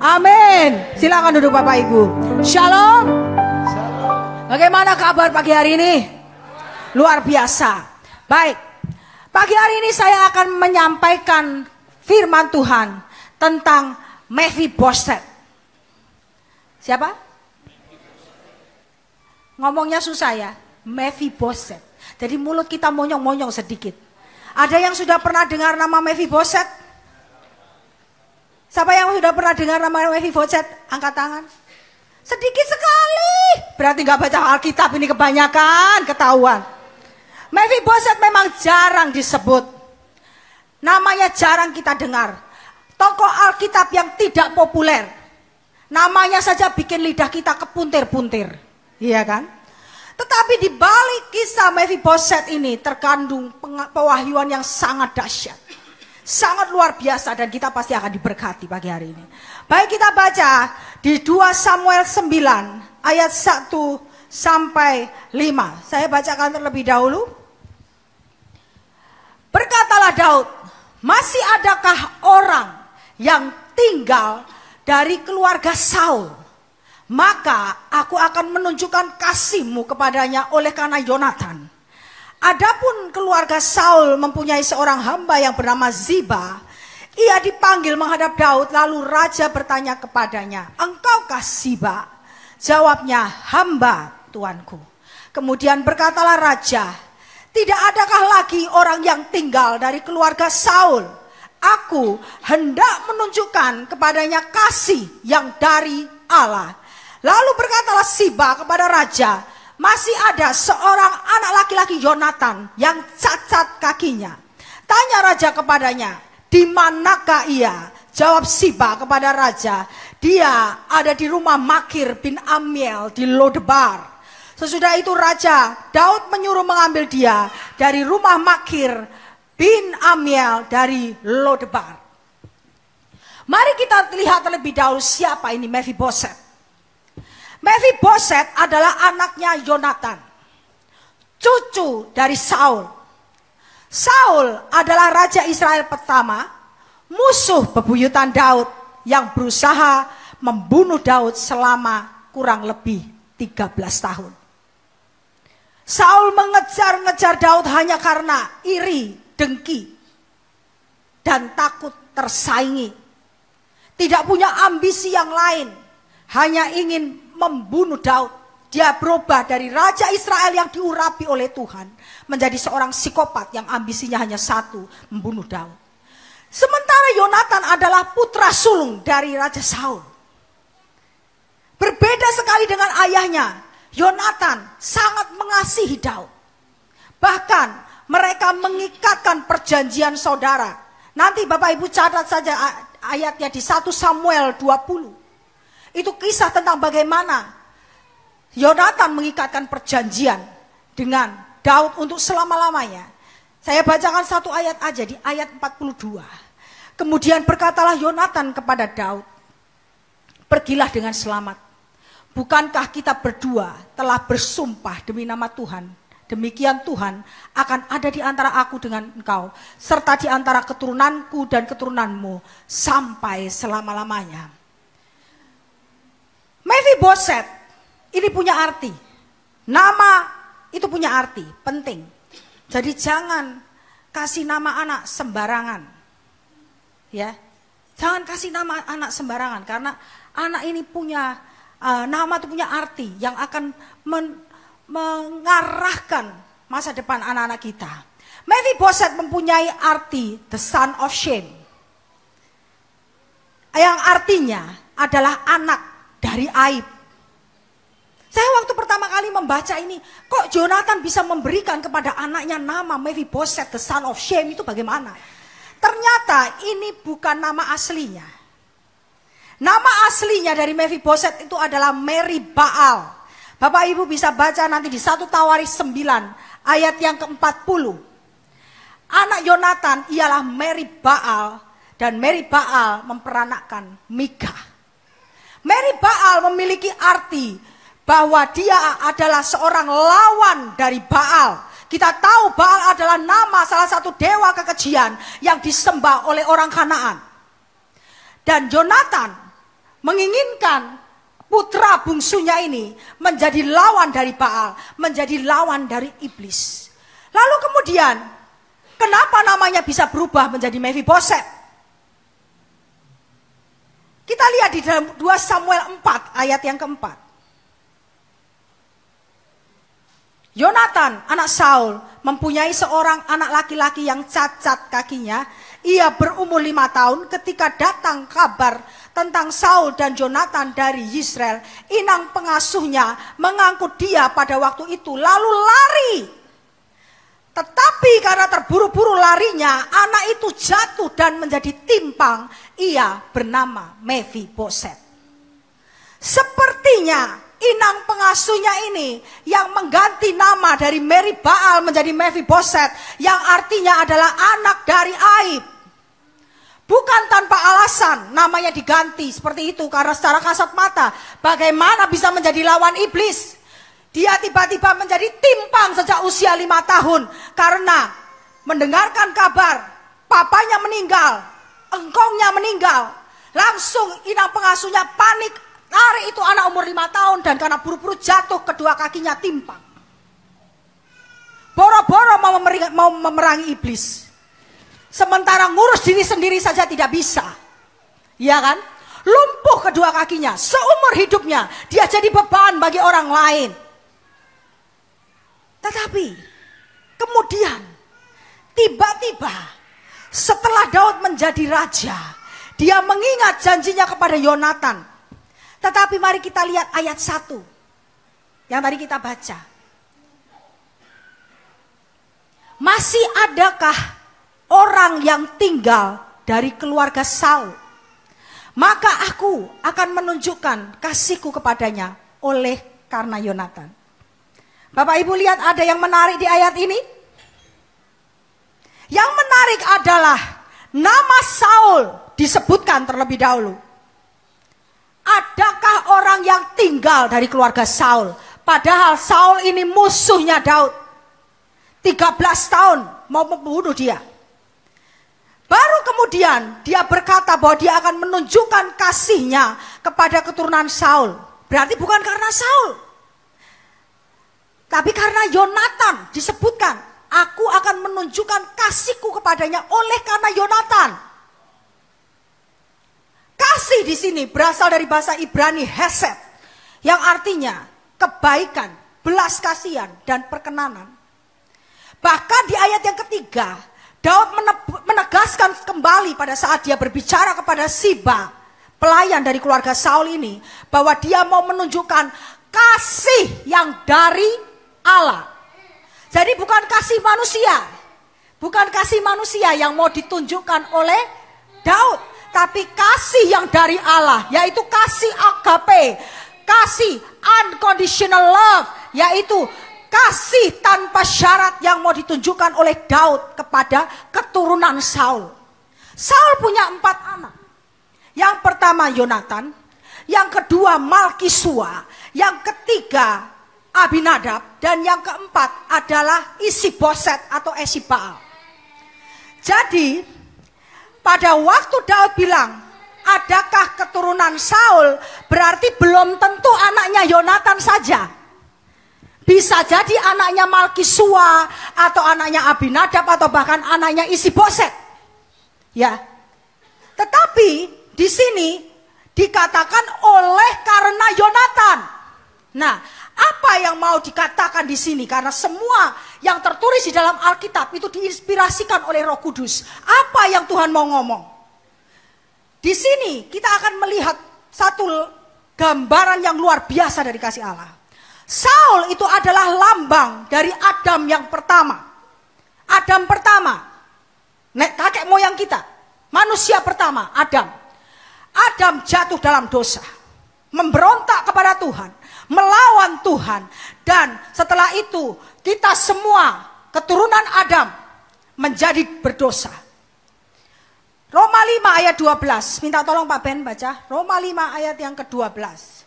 Amin. Silakan duduk Bapak Ibu. Shalom. Bagaimana kabar pagi hari ini? Luar biasa. Baik. Pagi hari ini saya akan menyampaikan firman Tuhan tentang Mephiboset. Siapa? Ngomongnya susah ya. Mephiboset. Jadi mulut kita monyong-monyong sedikit. Ada yang sudah pernah dengar nama Mephiboset? Siapa yang sudah pernah dengar nama Mephiboset? Angkat tangan. Sedikit sekali. Berarti gak baca Alkitab ini kebanyakan ketahuan. Mephiboset memang jarang disebut. Namanya jarang kita dengar. Tokoh Alkitab yang tidak populer. Namanya saja bikin lidah kita kepuntir-puntir. Iya kan? Tetapi di balik kisah Mephiboset ini terkandung pewahyuan yang sangat dahsyat. Sangat luar biasa dan kita pasti akan diberkati pagi hari ini. Baik, kita baca di 2 Samuel 9 ayat 1 sampai 5. Saya bacakan terlebih dahulu. Berkatalah Daud, masih adakah orang yang tinggal dari keluarga Saul? Maka aku akan menunjukkan kasihmu kepadanya oleh karena Yonatan. Adapun keluarga Saul mempunyai seorang hamba yang bernama Ziba. Ia dipanggil menghadap Daud, lalu raja bertanya kepadanya, engkaukah Ziba? Jawabnya, hamba tuanku. Kemudian berkatalah raja, tidak adakah lagi orang yang tinggal dari keluarga Saul? Aku hendak menunjukkan kepadanya kasih yang dari Allah. Lalu berkatalah Ziba kepada raja, masih ada seorang anak laki-laki Yonatan yang cacat kakinya. Tanya raja kepadanya, di manakah ia? Jawab Ziba kepada raja, dia ada di rumah Makir bin Amiel di Lodebar. Sesudah itu raja Daud menyuruh mengambil dia dari rumah Makir bin Amiel dari Lodebar. Mari kita lihat terlebih dahulu siapa ini Mephiboset. Mephiboset adalah anaknya Yonatan, cucu dari Saul. Saul adalah raja Israel pertama, musuh bebuyutan Daud yang berusaha membunuh Daud selama kurang lebih 13 tahun. Saul mengejar-ngejar Daud hanya karena iri, dengki, dan takut tersaingi. Tidak punya ambisi yang lain, hanya ingin membunuh Daud. Dia berubah dari raja Israel yang diurapi oleh Tuhan menjadi seorang psikopat yang ambisinya hanya satu, membunuh Daud. Sementara Yonatan adalah putra sulung dari raja Saul. Berbeda sekali dengan ayahnya. Yonatan sangat mengasihi Daud. Bahkan mereka mengikatkan perjanjian saudara. Nanti Bapak Ibu catat saja ayatnya di 1 Samuel 20. Itu kisah tentang bagaimana Yonatan mengikatkan perjanjian dengan Daud untuk selama-lamanya. Saya bacakan satu ayat aja di ayat 42. Kemudian berkatalah Yonatan kepada Daud, pergilah dengan selamat. Bukankah kita berdua telah bersumpah demi nama Tuhan? Demikian Tuhan akan ada di antara aku dengan engkau, serta di antara keturunanku dan keturunanmu sampai selama-lamanya. Mephiboset ini punya arti. Nama itu punya arti, penting. Jadi jangan kasih nama anak sembarangan. Ya. Jangan kasih nama anak sembarangan karena anak ini punya nama itu punya arti yang akan mengarahkan masa depan anak-anak kita. Mephiboset mempunyai arti the son of shame. Yang artinya adalah anak dari aib. Saya waktu pertama kali membaca ini, kok Yonatan bisa memberikan kepada anaknya nama Mephiboset, the son of shame, itu bagaimana? Ternyata ini bukan nama aslinya. Nama aslinya dari Mephiboset itu adalah Meribaal. Bapak Ibu bisa baca nanti di 1 Tawaris 9 ayat yang ke-40. Anak Yonatan ialah Meribaal dan Meribaal memperanakkan Mika. Meribaal memiliki arti bahwa dia adalah seorang lawan dari Baal. Kita tahu Baal adalah nama salah satu dewa kekejian yang disembah oleh orang Kanaan. Dan Yonatan menginginkan putra bungsunya ini menjadi lawan dari Baal, menjadi lawan dari iblis. Lalu kemudian, kenapa namanya bisa berubah menjadi Mephiboset? Kita lihat di dalam 2 Samuel 4 ayat yang keempat. Yonatan, anak Saul, mempunyai seorang anak laki-laki yang cacat kakinya. Ia berumur 5 tahun ketika datang kabar tentang Saul dan Yonatan dari Yisrael. Inang pengasuhnya mengangkut dia pada waktu itu lalu lari. Tetapi karena terburu-buru larinya, anak itu jatuh dan menjadi timpang. Ia bernama Mephiboset. Sepertinya inang pengasuhnya ini yang mengganti nama dari Meri Baal menjadi Mephiboset, yang artinya adalah anak dari Aib. Bukan tanpa alasan namanya diganti seperti itu, karena secara kasat mata bagaimana bisa menjadi lawan iblis. Dia tiba-tiba menjadi timpang sejak usia 5 tahun karena mendengarkan kabar papanya meninggal, engkongnya meninggal. Langsung inang pengasuhnya panik, lari itu anak umur 5 tahun, dan karena buru-buru jatuh kedua kakinya timpang. Boro-boro mau memerangi iblis, sementara ngurus diri sendiri saja tidak bisa. Ya kan? Lumpuh kedua kakinya, seumur hidupnya dia jadi beban bagi orang lain. Tetapi kemudian tiba-tiba setelah Daud menjadi raja, dia mengingat janjinya kepada Yonatan. Tetapi mari kita lihat ayat 1 yang tadi kita baca. Masih adakah orang yang tinggal dari keluarga Saul? Maka aku akan menunjukkan kasihku kepadanya oleh karena Yonatan. Bapak Ibu lihat, ada yang menarik di ayat ini. Yang menarik adalah nama Saul disebutkan terlebih dahulu. Adakah orang yang tinggal dari keluarga Saul? Padahal Saul ini musuhnya Daud. 13 tahun mau membunuh dia. Baru kemudian dia berkata bahwa dia akan menunjukkan kasihnya kepada keturunan Saul. Berarti bukan karena Saul, tapi karena Yonatan disebutkan, aku akan menunjukkan kasihku kepadanya oleh karena Yonatan. Kasih di sini berasal dari bahasa Ibrani hesed, yang artinya kebaikan, belas kasihan, dan perkenanan. Bahkan di ayat yang ketiga, Daud menegaskan kembali pada saat dia berbicara kepada Siba, pelayan dari keluarga Saul ini, bahwa dia mau menunjukkan kasih yang dari Allah. Jadi bukan kasih manusia, bukan kasih manusia yang mau ditunjukkan oleh Daud, tapi kasih yang dari Allah, yaitu kasih agape, kasih unconditional love, yaitu kasih tanpa syarat yang mau ditunjukkan oleh Daud kepada keturunan Saul. Saul punya 4 anak. Yang pertama Yonatan, yang kedua Malkisua, yang ketiga Abinadab, dan yang keempat adalah Isiboset atau Esibaal. Jadi pada waktu Daud bilang, adakah keturunan Saul, berarti belum tentu anaknya Yonatan saja. Bisa jadi anaknya Malkisua, atau anaknya Abinadab, atau bahkan anaknya Isiboset. Ya. Tetapi di sini dikatakan oleh karena Yonatan. Nah, apa yang mau dikatakan di sini? Karena semua yang tertulis di dalam Alkitab itu diinspirasikan oleh Roh Kudus. Apa yang Tuhan mau ngomong? Di sini kita akan melihat satu gambaran yang luar biasa dari kasih Allah. Saul itu adalah lambang dari Adam yang pertama. Adam pertama, kakek moyang kita, manusia pertama, Adam. Adam jatuh dalam dosa, memberontak kepada Tuhan, melawan Tuhan, dan setelah itu kita semua keturunan Adam menjadi berdosa. Roma 5 ayat 12, minta tolong Pak Ben baca Roma 5 ayat yang ke-12.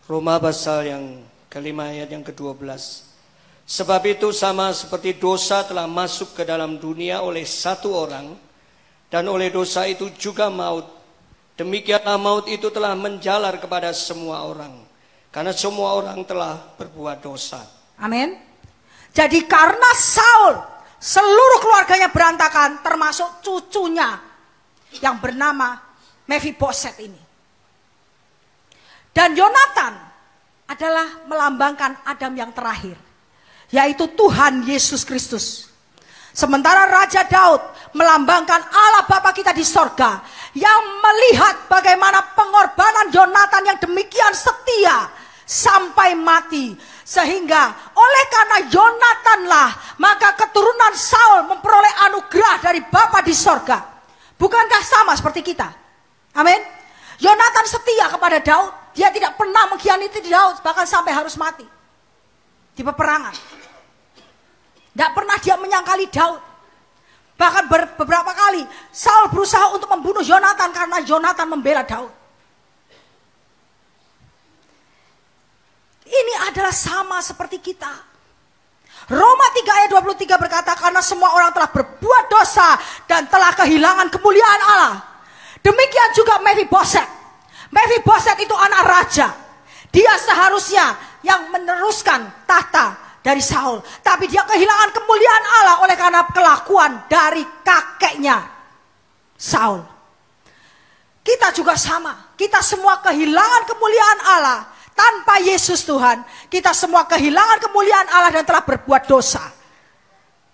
Roma pasal yang kelima ayat yang ke-12. Sebab itu sama seperti dosa telah masuk ke dalam dunia oleh satu orang, dan oleh dosa itu juga maut. Demikianlah maut itu telah menjalar kepada semua orang, karena semua orang telah berbuat dosa. Amin. Jadi karena Saul, seluruh keluarganya berantakan, termasuk cucunya yang bernama Mephiboset ini. Dan Yonatan adalah melambangkan Adam yang terakhir, yaitu Tuhan Yesus Kristus. Sementara Raja Daud melambangkan Allah Bapa kita di sorga, yang melihat bagaimana pengorbanan Yonatan yang demikian setia sampai mati. Sehingga oleh karena Yonatanlah, maka keturunan Saul memperoleh anugerah dari Bapa di sorga. Bukankah sama seperti kita? Amin. Yonatan setia kepada Daud. Dia tidak pernah mengkhianati Daud, bahkan sampai harus mati di peperangan. Tidak pernah dia menyangkali Daud. Bahkan beberapa kali Saul berusaha untuk membunuh Yonatan karena Yonatan membela Daud. Ini adalah sama seperti kita. Roma 3 ayat 23 berkata, karena semua orang telah berbuat dosa dan telah kehilangan kemuliaan Allah. Demikian juga Mephiboset. Mephiboset itu anak raja. Dia seharusnya yang meneruskan tahta dari Saul. Tapi dia kehilangan kemuliaan Allah oleh karena kelakuan dari kakeknya Saul. Kita juga sama. Kita semua kehilangan kemuliaan Allah. Tanpa Yesus Tuhan, kita semua kehilangan kemuliaan Allah dan telah berbuat dosa.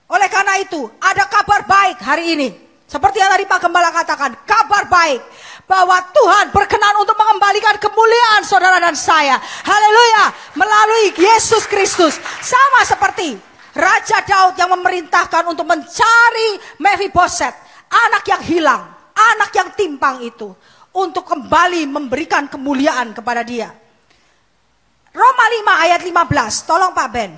Oleh karena itu, ada kabar baik hari ini. Seperti yang tadi Pak Gembala katakan, kabar baik. Bahwa Tuhan berkenan untuk mengembalikan kemuliaan saudara dan saya. Haleluya. Melalui Yesus Kristus. Sama seperti Raja Daud yang memerintahkan untuk mencari Mephiboset, anak yang hilang, anak yang timpang itu, untuk kembali memberikan kemuliaan kepada dia. Roma 5 ayat 15, tolong Pak Ben.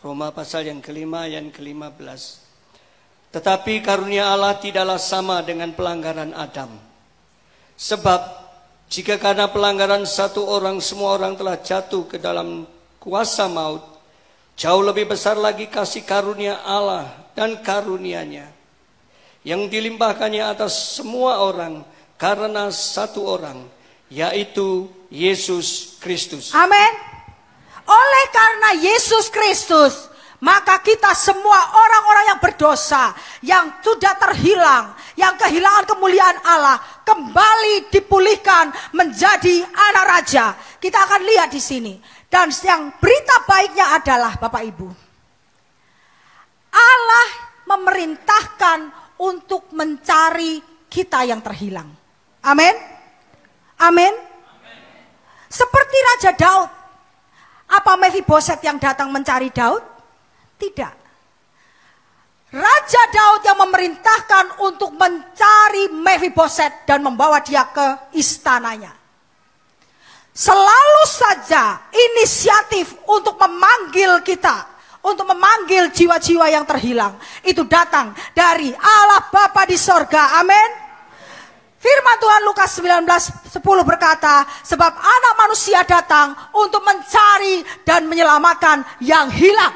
Roma pasal yang kelima ayat ke-15. Tetapi karunia Allah tidaklah sama dengan pelanggaran Adam. Sebab jika karena pelanggaran satu orang semua orang telah jatuh ke dalam kuasa maut, jauh lebih besar lagi kasih karunia Allah dan karunia-Nya yang dilimpahkannya atas semua orang karena satu orang, yaitu Yesus Kristus. Amin. Oleh karena Yesus Kristus, maka kita semua orang-orang yang berdosa, yang sudah terhilang, yang kehilangan kemuliaan Allah, kembali dipulihkan menjadi anak raja. Kita akan lihat di sini. Dan yang berita baiknya adalah Bapak Ibu, Allah memerintahkan untuk mencari kita yang terhilang. Amin. Amin. Seperti Raja Daud. Apa Mephiboset yang datang mencari Daud? Tidak. Raja Daud yang memerintahkan untuk mencari Mephiboset dan membawa dia ke istananya. Selalu saja inisiatif untuk memanggil kita, untuk memanggil jiwa-jiwa yang terhilang, itu datang dari Allah Bapa di sorga. Amin. Firman Tuhan Lukas 19:10 berkata, sebab anak manusia datang untuk mencari dan menyelamatkan yang hilang.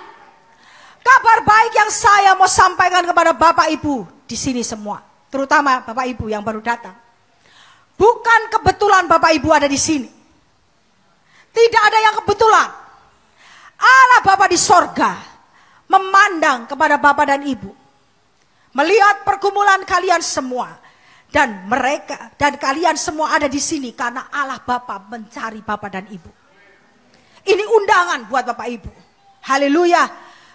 Kabar baik yang saya mau sampaikan kepada Bapak Ibu di sini semua, terutama Bapak Ibu yang baru datang. Bukan kebetulan Bapak Ibu ada di sini. Tidak ada yang kebetulan. Allah Bapa di sorga memandang kepada Bapak dan Ibu, melihat pergumulan kalian semua. Dan mereka dan kalian semua ada di sini karena Allah Bapa mencari Bapak dan Ibu. Ini undangan buat Bapak Ibu. Haleluya.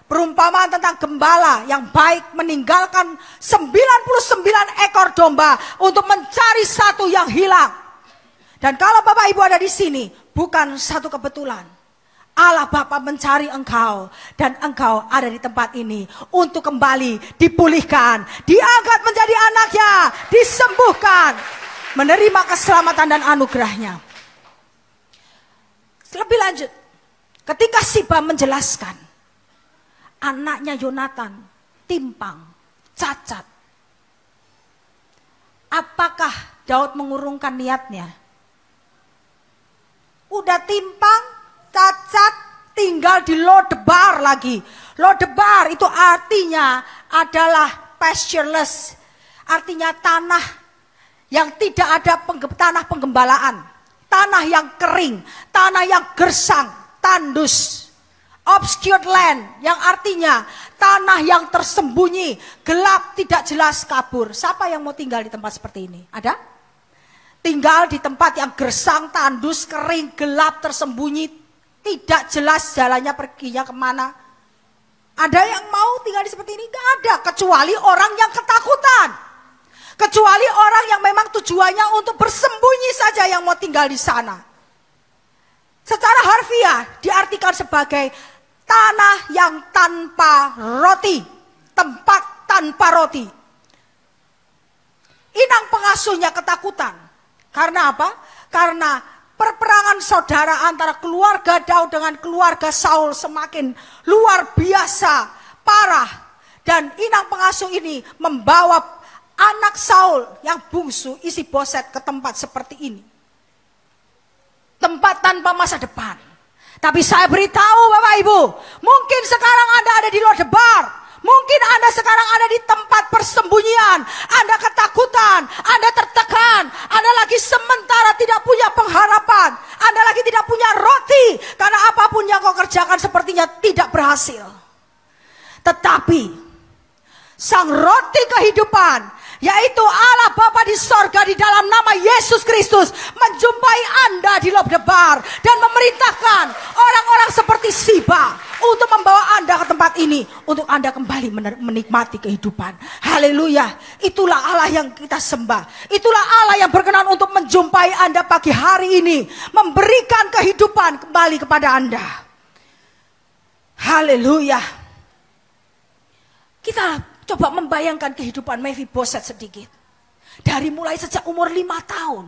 Perumpamaan tentang gembala yang baik meninggalkan 99 ekor domba untuk mencari satu yang hilang. Dan kalau Bapak Ibu ada di sini, bukan satu kebetulan. Allah Bapa mencari engkau dan engkau ada di tempat ini untuk kembali dipulihkan, diangkat menjadi anaknya, disembuhkan, menerima keselamatan dan anugerahnya. Lebih lanjut, ketika Siba menjelaskan anaknya Yonatan timpang, cacat, apakah Daud mengurungkan niatnya? Udah timpang, tinggal di Lodebar lagi. Lodebar itu artinya adalah pastureless. Artinya tanah yang tidak ada tanah penggembalaan. Tanah yang kering, tanah yang gersang, tandus. Obscured land yang artinya tanah yang tersembunyi, gelap, tidak jelas, kabur. Siapa yang mau tinggal di tempat seperti ini? Ada? Tinggal di tempat yang gersang, tandus, kering, gelap, tersembunyi, tidak jelas jalannya perginya kemana. Ada yang mau tinggal di seperti ini? Gak ada, kecuali orang yang ketakutan. Kecuali orang yang memang tujuannya untuk bersembunyi saja yang mau tinggal di sana. Secara harfiah diartikan sebagai tanah yang tanpa roti, tempat tanpa roti. Inang pengasuhnya ketakutan. Karena apa? Karena perperangan saudara antara keluarga Daud dengan keluarga Saul semakin luar biasa, parah. Dan inang pengasuh ini membawa anak Saul yang bungsu Isi-Boset ke tempat seperti ini. Tempat tanpa masa depan. Tapi saya beritahu Bapak Ibu, mungkin sekarang Anda ada di Lodebar, mungkin Anda sekarang ada di tempat persembunyian, Anda ketakutan, Anda tertekan, Anda lagi sementara tidak punya pengharapan, Anda lagi tidak punya roti, karena apapun yang kau kerjakan sepertinya tidak berhasil. Tetapi sang roti kehidupan, yaitu Allah Bapa di sorga di dalam nama Yesus Kristus menjumpai Anda di Lodebar dan memerintahkan orang-orang seperti Siba untuk membawa Anda ke tempat ini untuk Anda kembali menikmati kehidupan. Haleluya. Itulah Allah yang kita sembah. Itulah Allah yang berkenan untuk menjumpai Anda pagi hari ini, memberikan kehidupan kembali kepada Anda. Haleluya. Kita coba membayangkan kehidupan Mephiboset sedikit. Dari mulai sejak umur 5 tahun.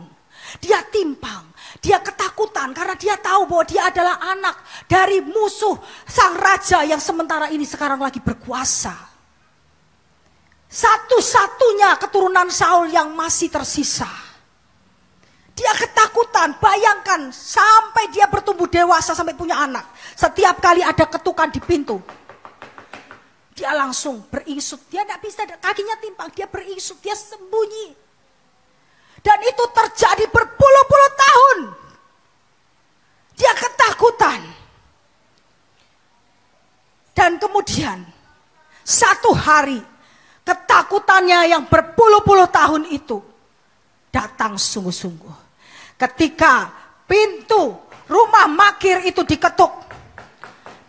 Dia timpang, dia ketakutan karena dia tahu bahwa dia adalah anak dari musuh sang raja yang sementara ini sekarang lagi berkuasa. Satu-satunya keturunan Saul yang masih tersisa. Dia ketakutan, bayangkan sampai dia bertumbuh dewasa sampai punya anak. Setiap kali ada ketukan di pintu, dia langsung beringsut. Dia tidak bisa, kakinya timpang, dia beringsut, dia sembunyi. Dan itu terjadi berpuluh-puluh tahun. Dia ketakutan. Dan kemudian satu hari ketakutannya yang berpuluh-puluh tahun itu datang sungguh-sungguh. Ketika pintu rumah Makir itu diketuk.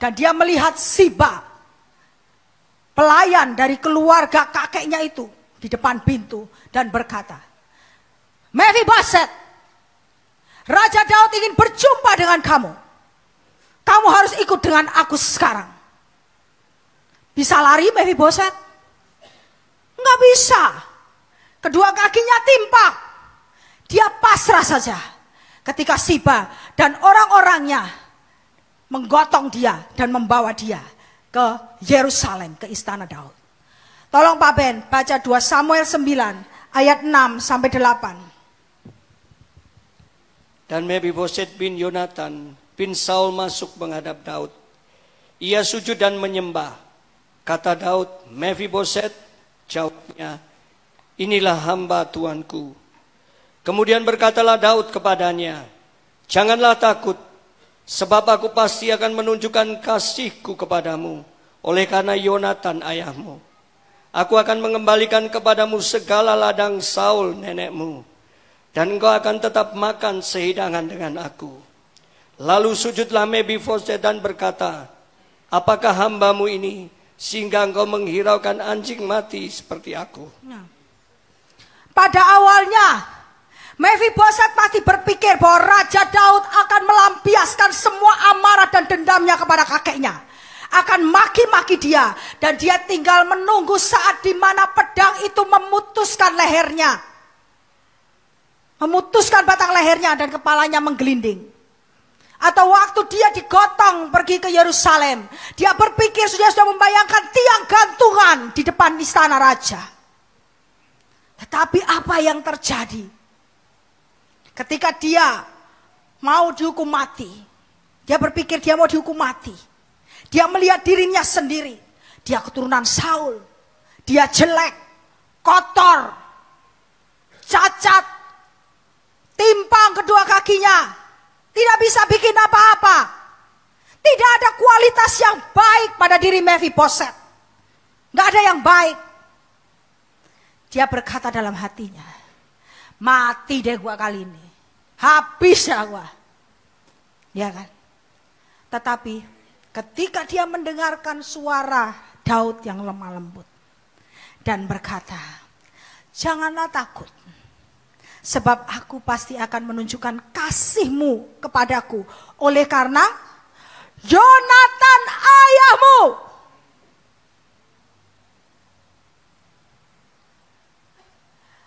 Dan dia melihat Siba, pelayan dari keluarga kakeknya itu di depan pintu dan berkata, Mephiboset, Raja Daud ingin berjumpa dengan kamu. Kamu harus ikut dengan aku sekarang. Bisa lari Mephiboset? Enggak bisa. Kedua kakinya timpak. Dia pasrah saja. Ketika Siba dan orang-orangnya menggotong dia dan membawa dia ke Yerusalem, ke istana Daud. Tolong Pak Ben, baca 2 Samuel 9 ayat 6 sampai 8. Dan Mephiboset bin Yonatan bin Saul masuk menghadap Daud. Ia sujud dan menyembah. Kata Daud, Mephiboset, jawabnya, inilah hamba tuanku. Kemudian berkatalah Daud kepadanya, janganlah takut, sebab aku pasti akan menunjukkan kasihku kepadamu, oleh karena Yonatan ayahmu. Aku akan mengembalikan kepadamu segala ladang Saul nenekmu, dan engkau akan tetap makan sehidangan dengan aku. Lalu sujudlah Mephiboset dan berkata, apakah hambamu ini, sehingga engkau menghiraukan anjing mati seperti aku? Nah, pada awalnya Mephiboset pasti berpikir bahwa Raja Daud akan melampiaskan semua amarah dan dendamnya kepada kakeknya. Akan maki-maki dia. Dan dia tinggal menunggu saat di mana pedang itu memutuskan lehernya. Memutuskan batang lehernya dan kepalanya menggelinding. Atau waktu dia digotong pergi ke Yerusalem. Dia berpikir sudah membayangkan tiang gantungan di depan istana raja. Tetapi apa yang terjadi? Ketika dia mau dihukum mati. Dia berpikir dia mau dihukum mati. Dia melihat dirinya sendiri. Dia keturunan Saul. Dia jelek, kotor, cacat, timpang kedua kakinya. Tidak bisa bikin apa-apa. Tidak ada kualitas yang baik pada diri Mephiboset. Gak ada yang baik. Dia berkata dalam hatinya, mati deh gua kali ini. Habis ya gua. Ya kan? Tetapi ketika dia mendengarkan suara Daud yang lemah lembut. Dan berkata, janganlah takut. Sebab aku pasti akan menunjukkan kasih-Mu kepadaku. Oleh karena Yonatan ayahmu.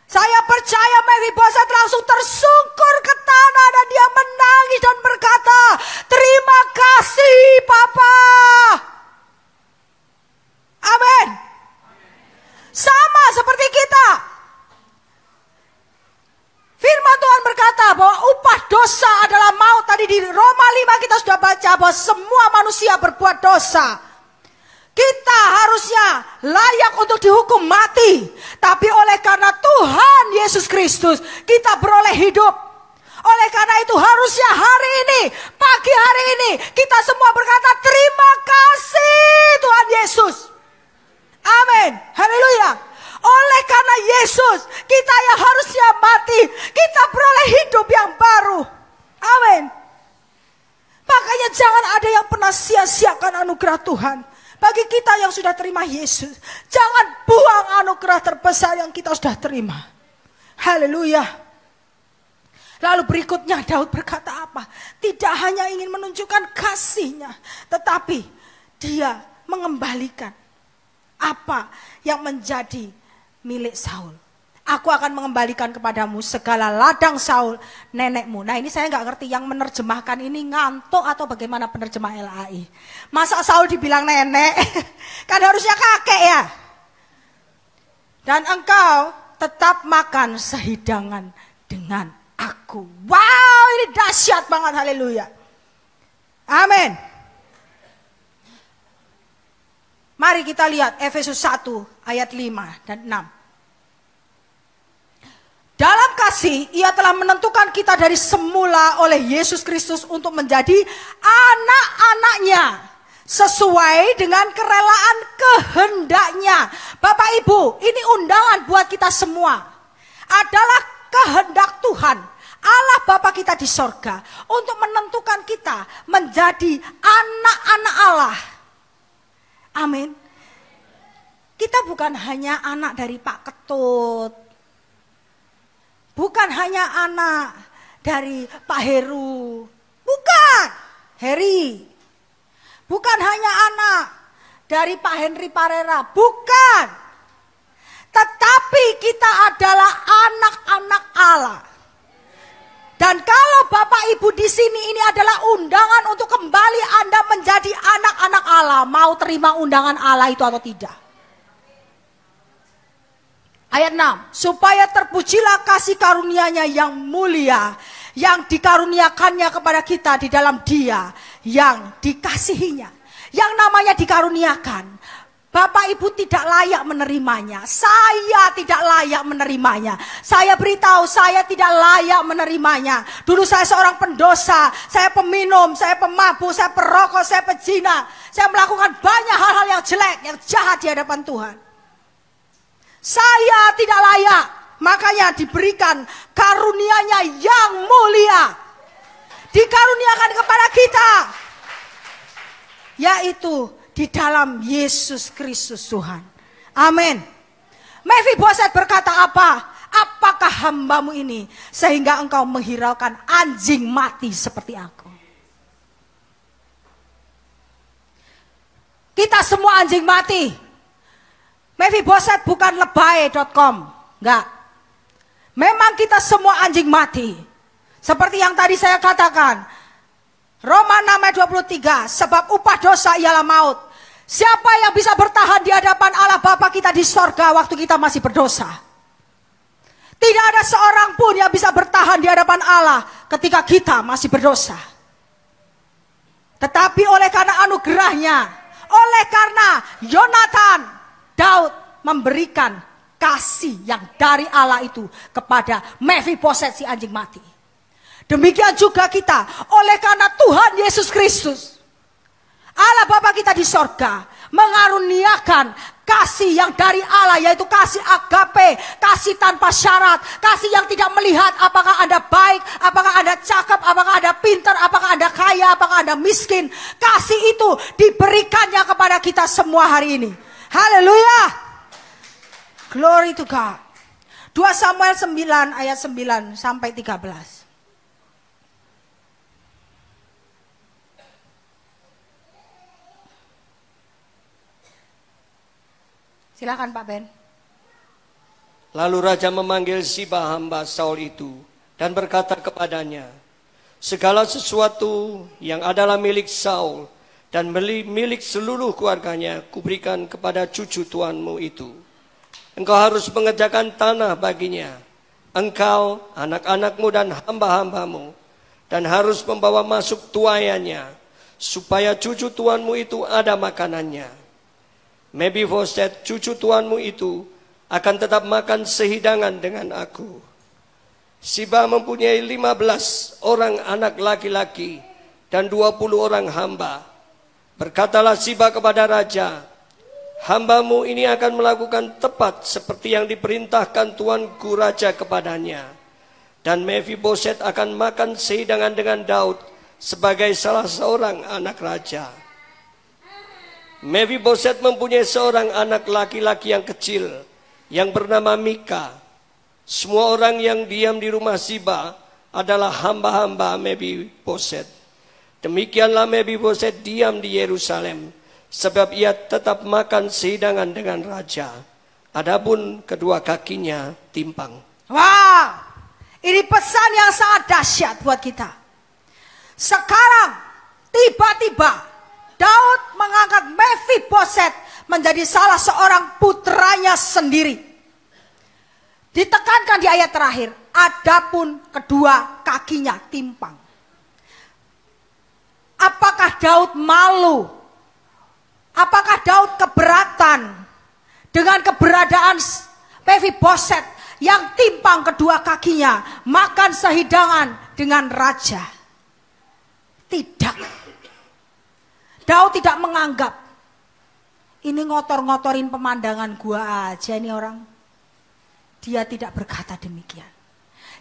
Saya percaya Mephiboset langsung tersungkur ke tanah dan dia menangis dan berkata, terima kasih Papa. Amin. Sama seperti kita. Firman Tuhan berkata bahwa upah dosa adalah maut. Tadi di Roma 5 kita sudah baca bahwa semua manusia berbuat dosa. Kita harusnya layak untuk dihukum mati. Tapi oleh karena Tuhan Yesus Kristus, kita beroleh hidup. Oleh karena itu harusnya hari ini, pagi hari ini, kita semua berkata terima kasih Tuhan Yesus. Amin. Haleluya. Oleh karena Yesus, kita yang harusnya mati, kita beroleh hidup yang baru. Amin. Makanya jangan ada yang pernah sia-siakan anugerah Tuhan. Bagi kita yang sudah terima Yesus, jangan buang anugerah terbesar yang kita sudah terima. Haleluya. Lalu berikutnya Daud berkata apa? Tidak hanya ingin menunjukkan kasihnya, tetapi dia mengembalikan apa yang menjadi milik Saul. Aku akan mengembalikan kepadamu segala ladang Saul nenekmu. Nah ini saya gak ngerti yang menerjemahkan ini ngantuk atau bagaimana penerjemah LAI. Masa Saul dibilang nenek? Kan harusnya kakek ya. Dan engkau tetap makan sehidangan dengan aku. Wow, ini dahsyat banget, haleluya. Amin. Mari kita lihat Efesus 1 ayat 5 dan 6. Dalam kasih, ia telah menentukan kita dari semula oleh Yesus Kristus untuk menjadi anak-anaknya. Sesuai dengan kerelaan kehendaknya. Bapak Ibu, ini undangan buat kita semua. Adalah kehendak Tuhan, Allah Bapa kita di sorga, untuk menentukan kita menjadi anak-anak Allah. Amin. Kita bukan hanya anak dari Pak Ketut. Bukan hanya anak dari Pak Heru. Bukan. Heri. Bukan hanya anak dari Pak Henry Parera. Bukan. Tetapi kita adalah anak-anak Allah. Dan kalau Bapak Ibu di sini ini adalah undangan untuk kembali Anda menjadi anak-anak Allah. Mau terima undangan Allah itu atau tidak? Ayat 6, supaya terpujilah kasih karunia-Nya yang mulia, yang dikaruniakannya kepada kita di dalam Dia yang dikasihinya. Yang namanya dikaruniakan, Bapak Ibu tidak layak menerimanya. Saya tidak layak menerimanya. Saya beritahu, saya tidak layak menerimanya. Dulu saya seorang pendosa, saya peminum, saya pemabuk, saya perokok, saya pezina. Saya melakukan banyak hal-hal yang jelek, yang jahat di hadapan Tuhan. Saya tidak layak, makanya diberikan karunia-Nya yang mulia. Dikaruniakan kepada kita, yaitu di dalam Yesus Kristus Tuhan. Amin. Mephiboset berkata apa? Apakah hambamu ini sehingga engkau menghiraukan anjing mati seperti aku? Kita semua anjing mati. Mephiboset bukan lebay.com, enggak. Memang kita semua anjing mati. Seperti yang tadi saya katakan, Roma 6 ayat 23, sebab upah dosa ialah maut. Siapa yang bisa bertahan di hadapan Allah Bapa kita di sorga waktu kita masih berdosa? Tidak ada seorang pun yang bisa bertahan di hadapan Allah ketika kita masih berdosa. Tetapi oleh karena anugerahnya, oleh karena Yonatan, Daud memberikan kasih yang dari Allah itu kepada Mephiboset si anjing mati. Demikian juga kita, oleh karena Tuhan Yesus Kristus, Allah Bapa kita di sorga, mengaruniakan kasih yang dari Allah, yaitu kasih agape, kasih tanpa syarat, kasih yang tidak melihat apakah Anda baik, apakah Anda cakep, apakah Anda pintar, apakah Anda kaya, apakah Anda miskin. Kasih itu diberikannya kepada kita semua hari ini. Haleluya. Glory to God. 2 Samuel 9 ayat 9 sampai 13. Silakan Pak Ben. Lalu raja memanggil Siba hamba Saul itu dan berkata kepadanya, segala sesuatu yang adalah milik Saul dan milik seluruh keluarganya kuberikan kepada cucu tuanmu itu. Engkau harus mengerjakan tanah baginya, engkau, anak-anakmu dan hamba-hambamu, dan harus membawa masuk tuayannya, supaya cucu tuanmu itu ada makanannya. Mephiboset cucu tuanmu itu akan tetap makan sehidangan dengan aku. Siba mempunyai 15 orang anak laki-laki dan 20 orang hamba. Berkatalah Siba kepada raja, hambamu ini akan melakukan tepat seperti yang diperintahkan tuanku raja kepadanya. Dan Mephiboset akan makan sehidangan dengan Daud sebagai salah seorang anak raja. Mephiboset mempunyai seorang anak laki-laki yang kecil yang bernama Mika. Semua orang yang diam di rumah Siba adalah hamba-hamba Mephiboset. Demikianlah Mephiboset diam di Yerusalem, sebab ia tetap makan sehidangan dengan raja. Adapun kedua kakinya timpang. Wow, ini pesan yang sangat dahsyat buat kita. Sekarang tiba-tiba Daud mengangkat Mephiboset menjadi salah seorang putranya sendiri. Ditekankan di ayat terakhir, adapun kedua kakinya timpang. Apakah Daud malu? Apakah Daud keberatan dengan keberadaan Mephiboset yang timpang kedua kakinya makan sehidangan dengan raja? Tidak. Daud tidak menganggap ini ngotor-ngotorin pemandangan gua aja nih orang. Dia tidak berkata demikian.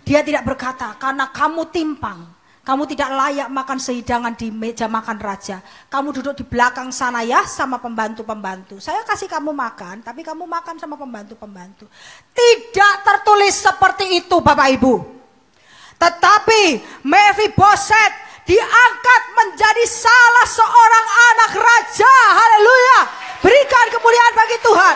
Dia tidak berkata karena kamu timpang, kamu tidak layak makan sehidangan di meja makan raja. Kamu duduk di belakang sana ya sama pembantu-pembantu. Saya kasih kamu makan, tapi kamu makan sama pembantu-pembantu. Tidak tertulis seperti itu Bapak Ibu. Tetapi Mephiboset diangkat menjadi salah seorang anak raja. Haleluya. Berikan kemuliaan bagi Tuhan.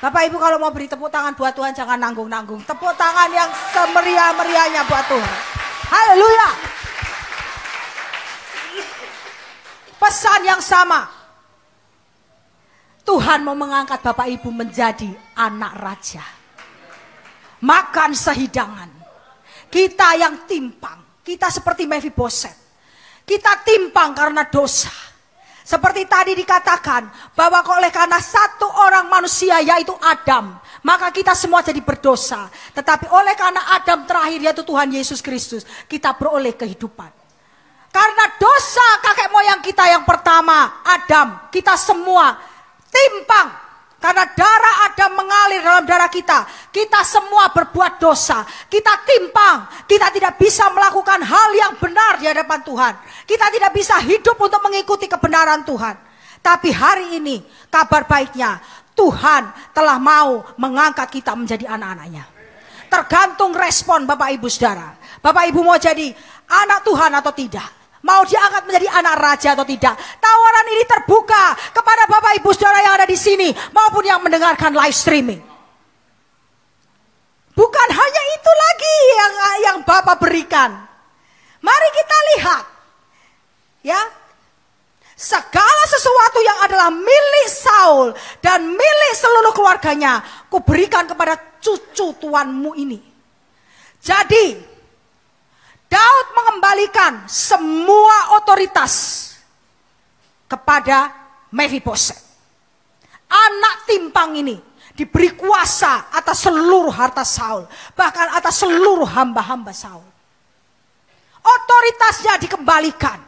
Bapak Ibu kalau mau beri tepuk tangan buat Tuhan jangan nanggung-nanggung. Tepuk tangan yang semeriah-meriahnya buat Tuhan. Haleluya. Pesan yang sama. Tuhan mau mengangkat Bapak Ibu menjadi anak raja. Makan sehidangan. Kita yang timpang, kita seperti Mephiboset. Kita timpang karena dosa. Seperti tadi dikatakan bahwa oleh karena satu orang manusia yaitu Adam, maka kita semua jadi berdosa. Tetapi oleh karena Adam terakhir yaitu Tuhan Yesus Kristus, kita beroleh kehidupan. Karena dosa kakek moyang kita yang pertama, Adam, kita semua timpang. Karena darah Adam mengalir dalam darah kita. Kita semua berbuat dosa. Kita timpang. Kita tidak bisa melakukan hal yang benar di hadapan Tuhan. Kita tidak bisa hidup untuk mengikuti kebenaran Tuhan. Tapi hari ini kabar baiknya Tuhan telah mau mengangkat kita menjadi anak-anaknya. Tergantung respon Bapak Ibu Saudara. Bapak Ibu mau jadi anak Tuhan atau tidak? Mau diangkat menjadi anak raja atau tidak? Tawaran ini terbuka kepada Bapak Ibu Saudara yang ada di sini maupun yang mendengarkan live streaming. Bukan hanya itu lagi yang Bapak berikan. Mari kita lihat. Ya. Segala sesuatu yang adalah milik Saul dan milik seluruh keluarganya kuberikan kepada cucu tuanmu ini. Jadi Daud mengembalikan semua otoritas kepada Mephiboset. Anak timpang ini diberi kuasa atas seluruh harta Saul, bahkan atas seluruh hamba-hamba Saul. Otoritasnya dikembalikan,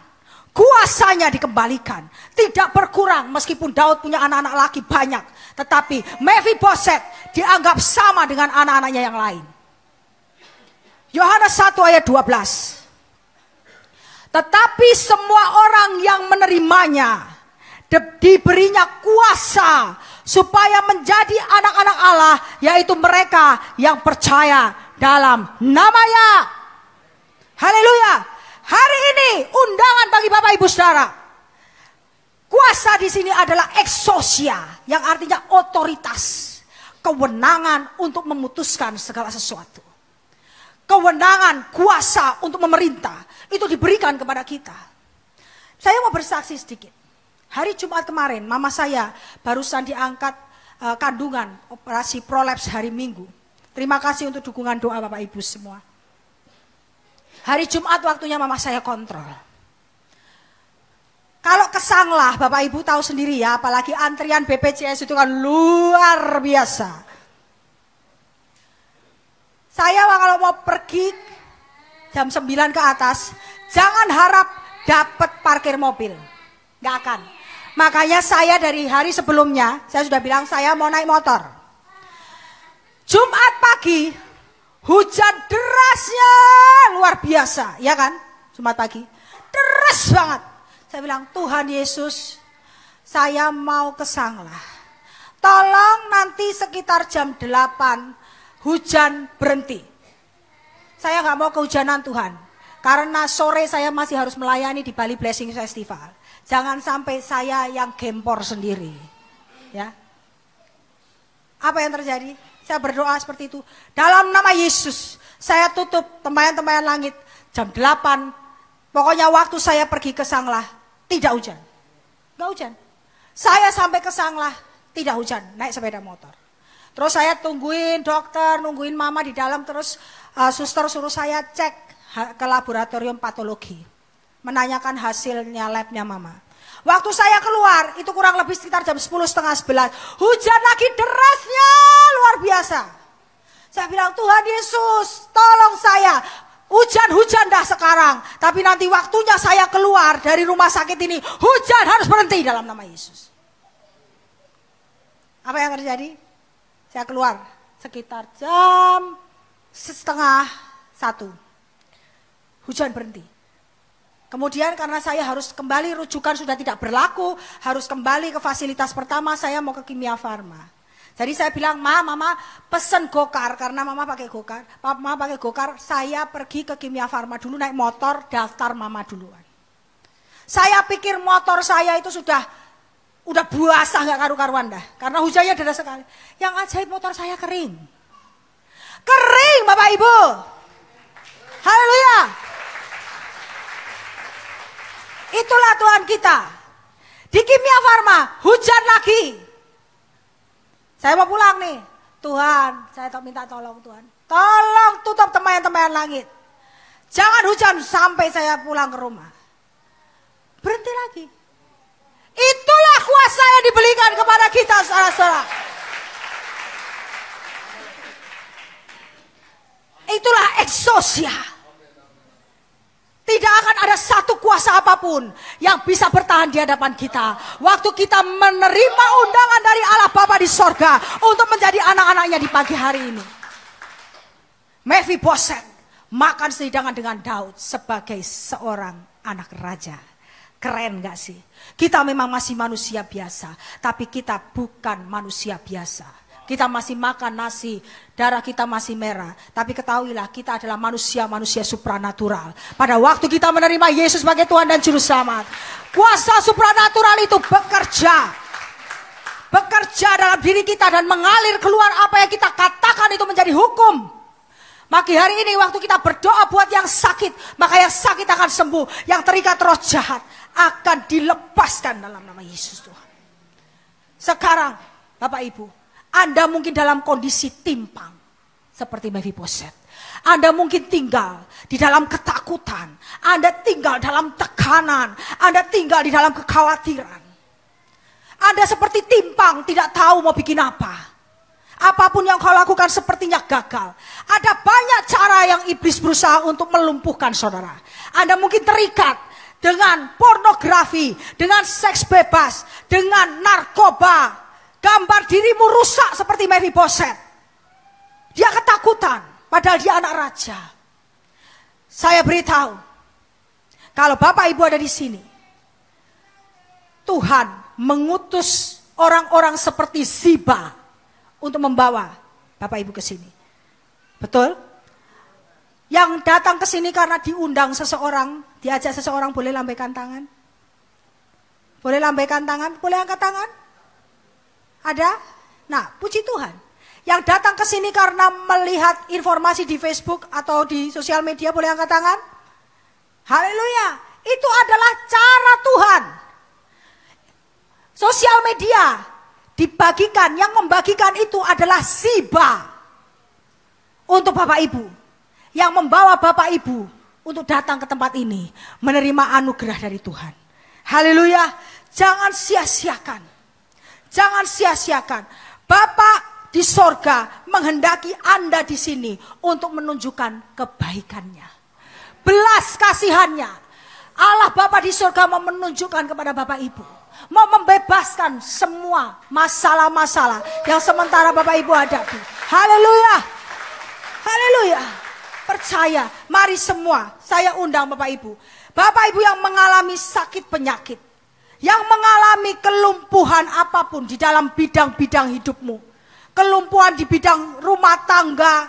kuasanya dikembalikan, tidak berkurang meskipun Daud punya anak-anak laki banyak, tetapi Mephiboset dianggap sama dengan anak-anaknya yang lain. Yohanes 1 ayat 12. Tetapi semua orang yang menerimanya diberinya kuasa supaya menjadi anak-anak Allah, yaitu mereka yang percaya dalam namanya. Haleluya. Hari ini undangan bagi Bapak Ibu Saudara. Kuasa di sini adalah exousia, yang artinya otoritas, kewenangan untuk memutuskan segala sesuatu. Kewenangan, kuasa untuk memerintah itu diberikan kepada kita. Saya mau bersaksi sedikit. Hari Jumat kemarin, mama saya barusan diangkat kandungan, operasi prolaps hari Minggu. Terima kasih untuk dukungan doa Bapak Ibu semua. Hari Jumat waktunya mama saya kontrol. Kalau kesanglah, Bapak Ibu tahu sendiri ya, apalagi antrian BPJS itu kan luar biasa. Saya kalau mau pergi jam 9 ke atas, jangan harap dapat parkir mobil. Nggak akan. Makanya saya dari hari sebelumnya, saya sudah bilang saya mau naik motor. Jumat pagi, hujan derasnya luar biasa, ya kan? Jumat pagi, deras banget. Saya bilang, Tuhan Yesus, saya mau ke Sanglah. Tolong nanti sekitar jam 8, hujan berhenti. Saya nggak mau kehujanan Tuhan. Karena sore saya masih harus melayani di Bali Blessing Festival. Jangan sampai saya yang gempor sendiri. Ya. Apa yang terjadi? Saya berdoa seperti itu. Dalam nama Yesus, saya tutup tempayan-tempayan langit. Jam 8, pokoknya waktu saya pergi ke Sanglah, tidak hujan. Nggak hujan. Saya sampai ke Sanglah, tidak hujan. Naik sepeda motor. Terus saya tungguin dokter, nungguin mama di dalam, terus suster suruh saya cek ke laboratorium patologi. Menanyakan hasilnya labnya mama. Waktu saya keluar, itu kurang lebih sekitar jam 10:30, 11. Hujan lagi derasnya, luar biasa. Saya bilang, Tuhan Yesus, tolong saya. Hujan-hujan dah sekarang. Tapi nanti waktunya saya keluar dari rumah sakit ini, hujan harus berhenti dalam nama Yesus. Apa yang terjadi? Saya keluar sekitar jam 12:30. Hujan berhenti. Kemudian karena saya harus kembali, rujukan sudah tidak berlaku, harus kembali ke fasilitas pertama, saya mau ke Kimia Farma. Jadi saya bilang, mama pesen gokar, karena mama pakai gokar. Mama pakai gokar, saya pergi ke Kimia Farma dulu, naik motor, daftar mama duluan. Saya pikir motor saya itu sudah basah gak karu-karuan dah. Karena hujannya deras sekali. Yang ajaib motor saya kering. Kering Bapak Ibu. Haleluya. Itulah Tuhan kita. Di Kimia Farma, hujan lagi. Saya mau pulang nih. Tuhan, saya minta tolong Tuhan. Tolong tutup tempayan-tempayan langit. Jangan hujan sampai saya pulang ke rumah. Berhenti lagi. Itulah kuasa yang diberikan kepada kita, saudara-saudara. Itulah exousia. Tidak akan ada satu kuasa apapun yang bisa bertahan di hadapan kita. Waktu kita menerima undangan dari Allah Bapa di sorga untuk menjadi anak-anaknya di pagi hari ini. Mephiboset makan sehidangan dengan Daud sebagai seorang anak raja. Keren gak sih? Kita memang masih manusia biasa, tapi kita bukan manusia biasa. Kita masih makan nasi, darah kita masih merah. Tapi ketahuilah kita adalah manusia-manusia supranatural. Pada waktu kita menerima Yesus sebagai Tuhan dan Juru Selamat, kuasa supranatural itu bekerja dalam diri kita dan mengalir keluar apa yang kita katakan itu menjadi hukum. Maka hari ini waktu kita berdoa buat yang sakit, maka yang sakit akan sembuh. Yang terikat roh jahat akan dilepaskan dalam nama Yesus Tuhan. Sekarang Bapak Ibu, Anda mungkin dalam kondisi timpang seperti Mephiboset. Anda mungkin tinggal di dalam ketakutan. Anda tinggal dalam tekanan. Anda tinggal di dalam kekhawatiran. Anda seperti timpang, tidak tahu mau bikin apa. Apapun yang kau lakukan sepertinya gagal. Ada banyak cara yang iblis berusaha untuk melumpuhkan saudara. Anda mungkin terikat dengan pornografi, dengan seks bebas, dengan narkoba. Gambar dirimu rusak seperti Mephibosheth. Dia ketakutan. Padahal dia anak raja. Saya beritahu, kalau Bapak Ibu ada di sini, Tuhan mengutus orang-orang seperti Ziba untuk membawa Bapak Ibu ke sini. Betul? Yang datang ke sini karena diundang seseorang, diajak seseorang, boleh lambaikan tangan? Boleh lambaikan tangan? Boleh angkat tangan? Ada? Nah, puji Tuhan. Yang datang ke sini karena melihat informasi di Facebook atau di sosial media, boleh angkat tangan? Haleluya. Itu adalah cara Tuhan. Sosial media dibagikan, yang membagikan itu adalah Ziba. Untuk Bapak Ibu. Yang membawa Bapak Ibu untuk datang ke tempat ini. Menerima anugerah dari Tuhan. Haleluya. Jangan sia-siakan. Jangan sia-siakan. Bapak di sorga menghendaki Anda di sini untuk menunjukkan kebaikannya. Belas kasihannya. Allah Bapa di sorga mau menunjukkan kepada Bapak Ibu. Mau membebaskan semua masalah-masalah yang sementara Bapak Ibu hadapi. Haleluya. Haleluya. Percaya. Mari semua saya undang Bapak Ibu. Bapak Ibu yang mengalami sakit penyakit. Yang mengalami kelumpuhan apapun di dalam bidang-bidang hidupmu. Kelumpuhan di bidang rumah tangga,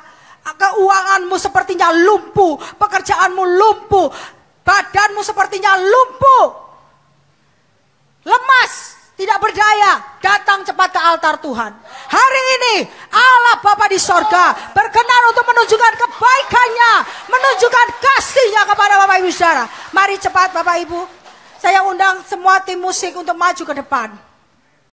keuanganmu sepertinya lumpuh, pekerjaanmu lumpuh, badanmu sepertinya lumpuh, lemas, tidak berdaya, datang cepat ke altar Tuhan. Hari ini Allah Bapa di sorga berkenan untuk menunjukkan kebaikannya, menunjukkan kasihnya kepada Bapak Ibu saudara. Mari cepat Bapak Ibu, saya undang semua tim musik untuk maju ke depan.